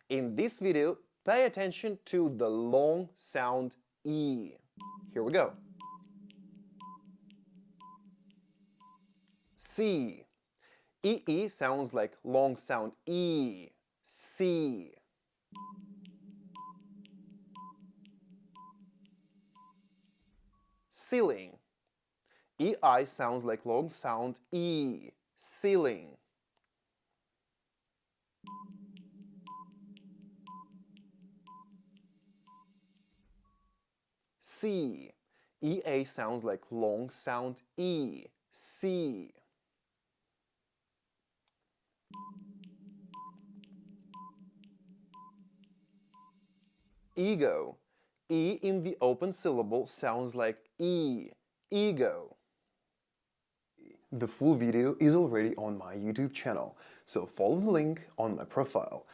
In this video, pay attention to the long sound E. Here we go. C. E sounds like long sound E. C. Ceiling. EI sounds like long sound E. Ceiling. C. EA sounds like long sound E. C. Ego. E in the open syllable sounds like E. Ego. The full video is already on my YouTube channel, so follow the link on my profile.